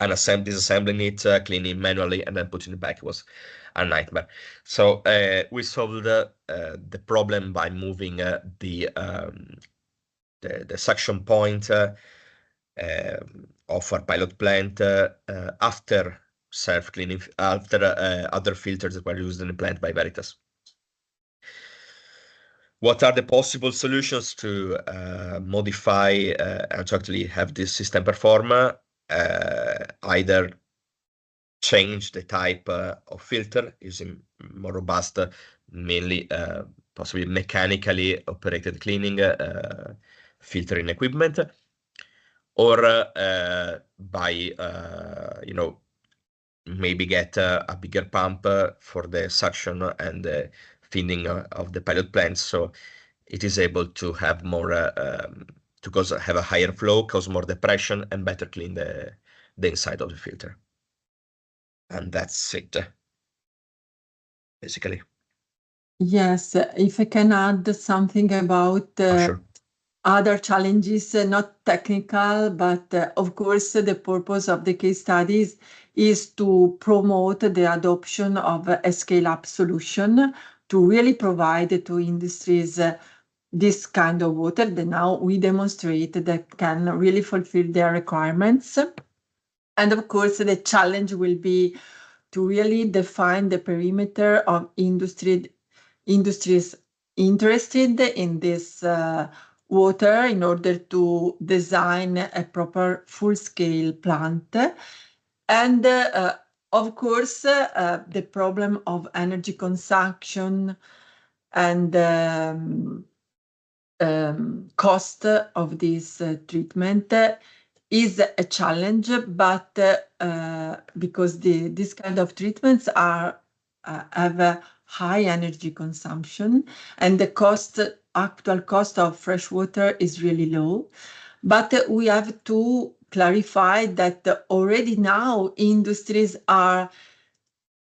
disassembling it, cleaning manually, and then putting it back. It was a nightmare. So we solved the problem by moving the suction point of our pilot plant after self-cleaning, after other filters that were used in the plant by Veritas. What are the possible solutions to modify and to actually have this system perform? Either change the type of filter using more robust, mainly possibly mechanically operated cleaning filtering equipment, or by maybe get a bigger pump for the suction and the feeding of the pilot plant, so it is able to have more have a higher flow, cause more depression, and better clean the inside of the filter. And that's it, basically. Yes, if I can add something about Sure. other challenges, not technical, but of course the purpose of the case studies is to promote the adoption of a scale-up solution to really provide to industries this kind of water that now we demonstrate that can really fulfill their requirements. And of course, the challenge will be to really define the perimeter of industries interested in this water in order to design a proper full-scale plant. And of course, the problem of energy consumption and cost of this treatment is a challenge, but because this kind of treatments have a high energy consumption, and the actual cost of fresh water is really low. But we have to clarify that already now industries are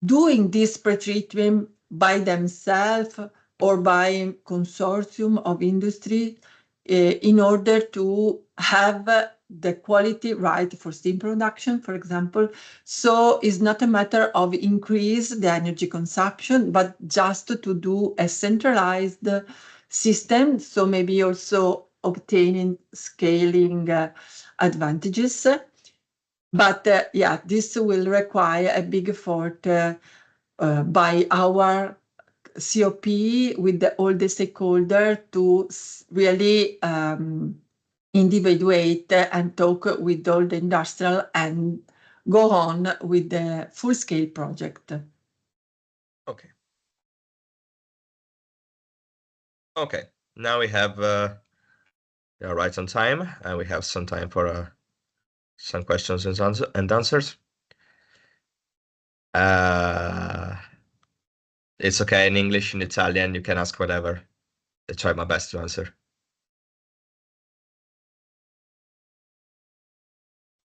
doing this pretreatment by themselves or by consortium of industry in order to have the quality right for steam production, for example. So it's not a matter of increase the energy consumption, but just to do a centralized system. So maybe also obtaining scaling advantages. But yeah, this will require a big effort by our COP with all the stakeholders to really individuate and talk with all the industrial and go on with the full-scale project. Okay. Okay. Now we have we are right on time, and we have some time for some questions and answers. It's okay in English, in Italian, you can ask whatever. I try my best to answer.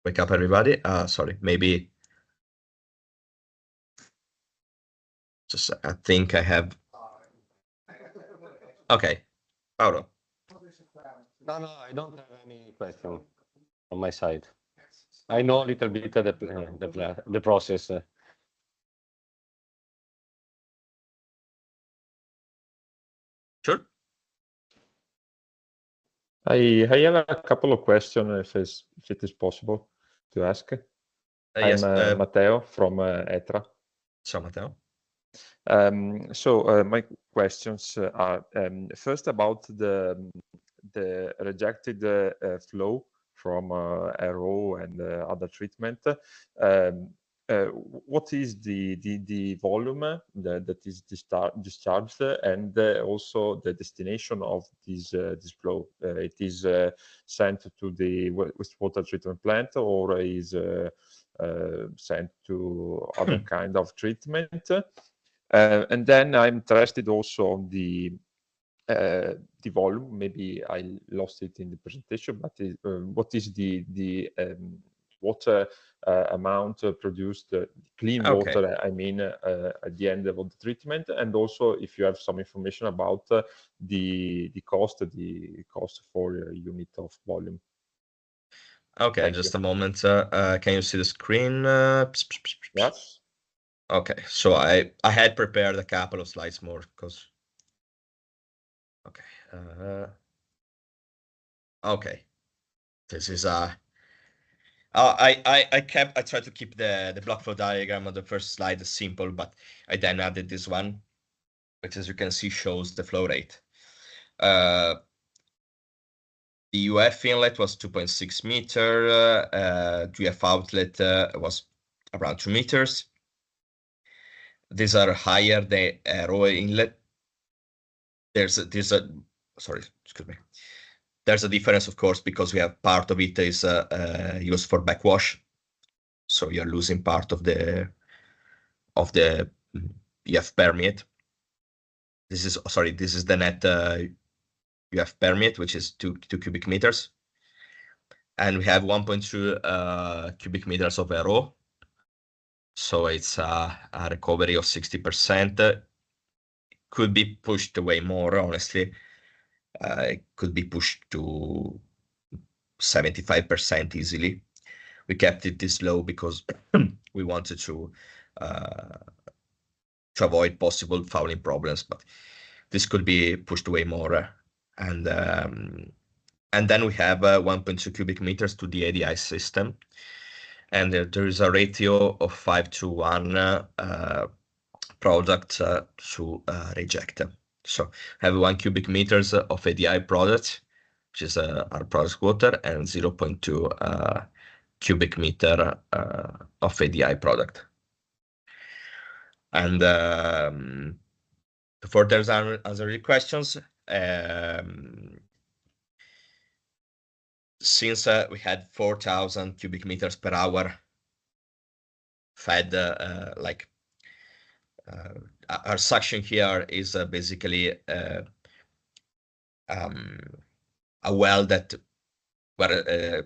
Wake up, everybody. Sorry, maybe just I think I have. Okay, Paolo. No, I don't have any question on my side. I know a little bit the process. Sure. I have a couple of questions, if it is possible to ask. Yes, I'm Matteo from ETRA. Ciao, Matteo. So my questions are first about the rejected flow from RO and other treatment. What is the volume that is discharged, and also the destination of this flow? It is sent to the wastewater treatment plant, or is sent to other kind of treatment? And then I'm interested also on the volume. Maybe I lost it in the presentation, but what is the water amount produced, clean Okay. water, I mean, at the end of the treatment, and also if you have some information about the cost for a unit of volume. Okay, Thank just you. a moment. Can you see the screen? Yes. Okay, so I had prepared a couple of slides more because. Okay. Okay. This is I tried to keep the block flow diagram on the first slide simple, but I then added this one, which, as you can see, shows the flow rate. The UF inlet was 2.6 meter. UF outlet was around 2 meters. These are higher than RO inlet. There's a difference, of course, because we have part of it is used for backwash, so you're losing part of the UF permeate. This is the net UF permeate, which is 2 cubic meters, and we have 1.2 cubic meters of RO. So it's a recovery of 60%. Could be pushed way more, honestly. It could be pushed to 75% easily. We kept it this low because we wanted to avoid possible fouling problems, but this could be pushed way more. And then we have 1.2 cubic meters to the ADI system. And there is a ratio of 5:1 product to reject. So have 1 cubic meters of ADI product, which is our product water, and 0.2 cubic meter of ADI product. And for those other questions, since we had 4,000 cubic meters per hour fed, our suction here is basically a well that where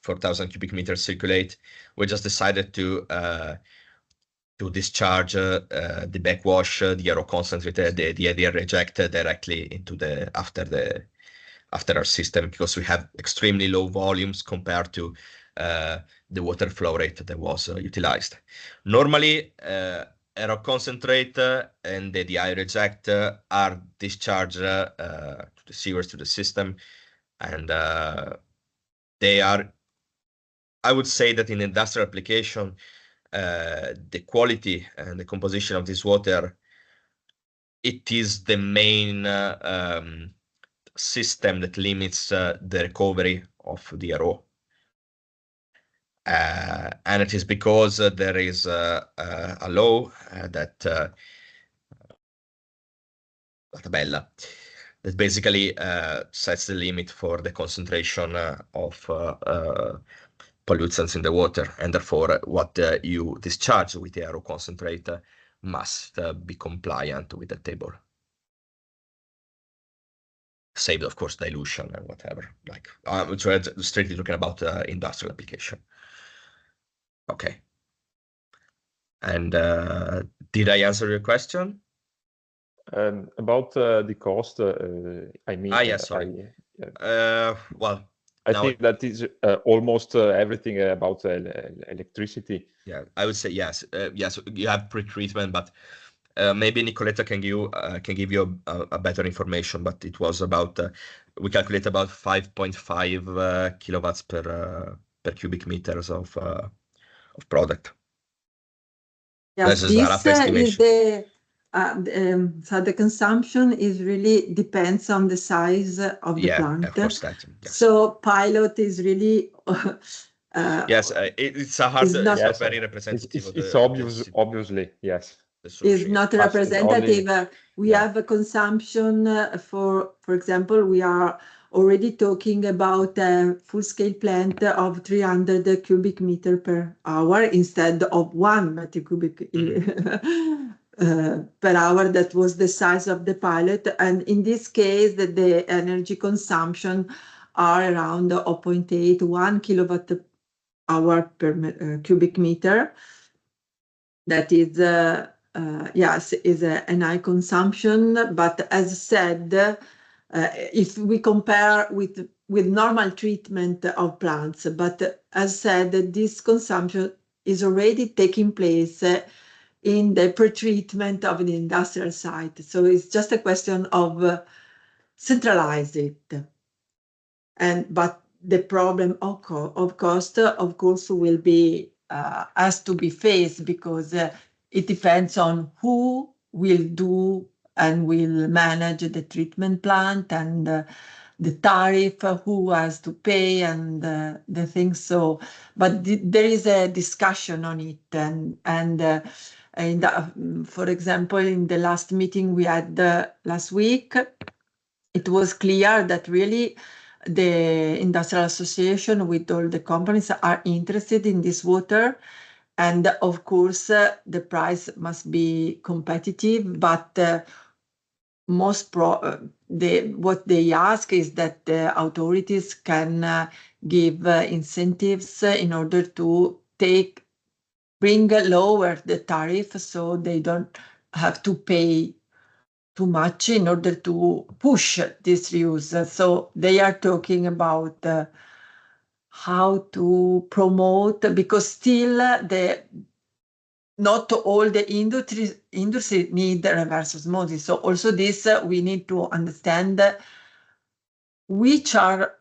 4,000 cubic meters circulate. We just decided to discharge the backwash, the RO concentrate, the ADI reject directly into after our system, because we have extremely low volumes compared to the water flow rate that was utilized. Normally, RO concentrate and the ADI reject are discharged to the sewers, to the system, and they are, I would say that in industrial application, the quality and the composition of this water, it is the main system that limits the recovery of the RO. And it is because there is a law that basically sets the limit for the concentration of pollutants in the water, and therefore what you discharge with the RO concentrate must be compliant with the table. Save, of course, dilution and whatever. Like I'm strictly talking about industrial application. Okay. And did I answer your question? About the cost, I mean, yes, sorry. Well, I think that is almost everything about electricity. Yeah, I would say yes. Yes, you have pre-treatment, but maybe Nicoletta can give you a better information. But it was about we calculate about 5.5 kilowatts per cubic meters of product. Yes, this is So the consumption is really depends on the size of the Yeah, plant. of course that. Yes. So pilot is really Yes, it's a hard. Is It's not- not very representative of It's the obvious, obviously, yes. the is solution. not But representative. We yeah. have a consumption for example, we are already talking about a full-scale plant of 300 cubic meter per hour instead of 1 meter cubic per hour. That was the size of the pilot. And in this case, the energy consumption are around 0.8, 1 kilowatt hour per cubic meter. That is, yes, is an high consumption. But as said, if we compare with normal treatment of plants, but as said, this consumption is already taking place in the pre-treatment of the industrial site. So it's just a question of centralize it. But the problem of cost, of course, will be has to be faced, because it depends on who will do and will manage the treatment plant, and the tariff, who has to pay, and the things. So, but there is a discussion on it, for example, in the last meeting we had last week, it was clear that really the industrial association with all the companies are interested in this water. And of course, the price must be competitive, but what they ask is that the authorities can give incentives in order to bring lower the tariff, so they don't have to pay too much in order to push this use. So they are talking about how to promote, because still not all the industry need reverse osmosis. So also this we need to understand which are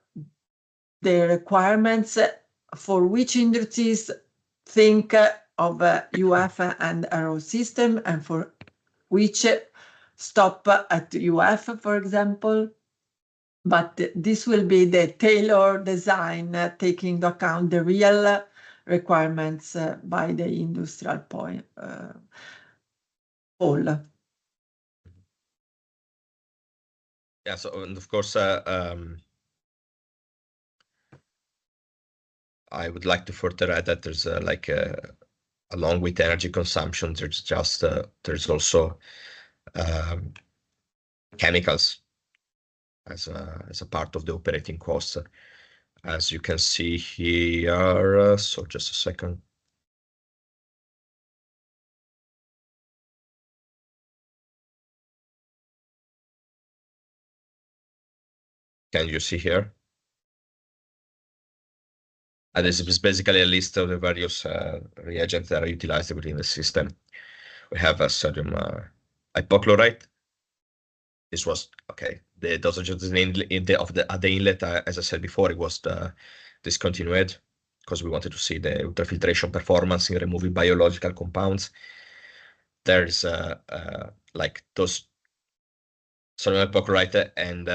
the requirements for which industries think of UF and RO system, and for which stop at UF, for example. But this will be the tailored design, taking into account the real requirements by the industrial pole. Yeah, so, and of course, I would like to further add that there's along with energy consumption, there's also chemicals as a part of the operating costs, as you can see here. So just a second. Can you see here? And this is basically a list of the various reagents that are utilized within the system. We have a sodium hypochlorite. This was okay. The dosage at the inlet, as I said before, it was discontinued because we wanted to see the ultrafiltration performance in removing biological compounds. There's like those sodium hypochlorite and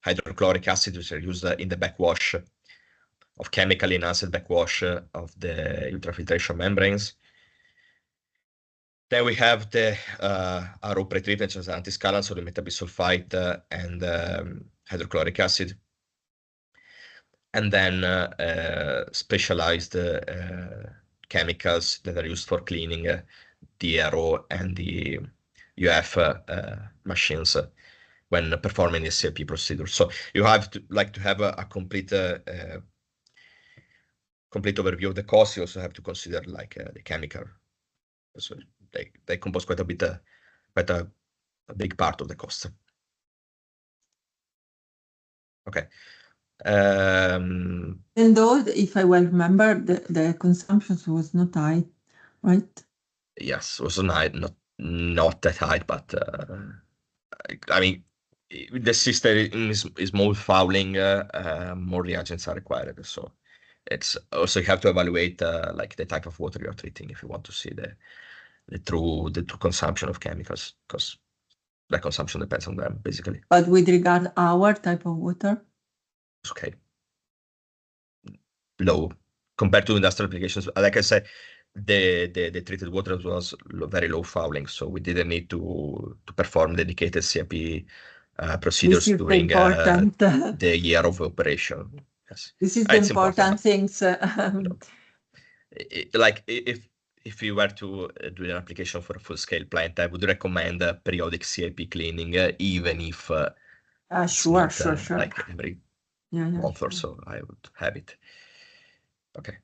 hydrochloric acid, which are used in the backwash of chemically enhanced backwash of the ultrafiltration membranes. Then we have the RO pretreatment, such as antiscalant, sodium metabisulfite, and hydrochloric acid. And then specialized chemicals that are used for cleaning the RO and the UF machines when performing the CLP procedure. So you have to have a complete overview of the cost. You also have to consider the chemical. So they compose quite a big part of the cost. Okay. And though, if I well remember, the consumption was not high, right? Yes, it was not that high, but I mean, the system is more fouling, more reagents are required. So it's also, you have to evaluate like the type of water you're treating if you want to see the true consumption of chemicals, because the consumption depends on them basically. But with regard our type of water, It's okay. Low compared to industrial applications. Like I said, the treated water was very low fouling, so we didn't need to perform dedicated CIP procedures this is the during important. the year of operation. Yes, This is the it's important things. Like if you were to do an application for a full-scale plant, I would recommend periodic CIP cleaning, even if Sure. like every month or so, I would have it. Okay.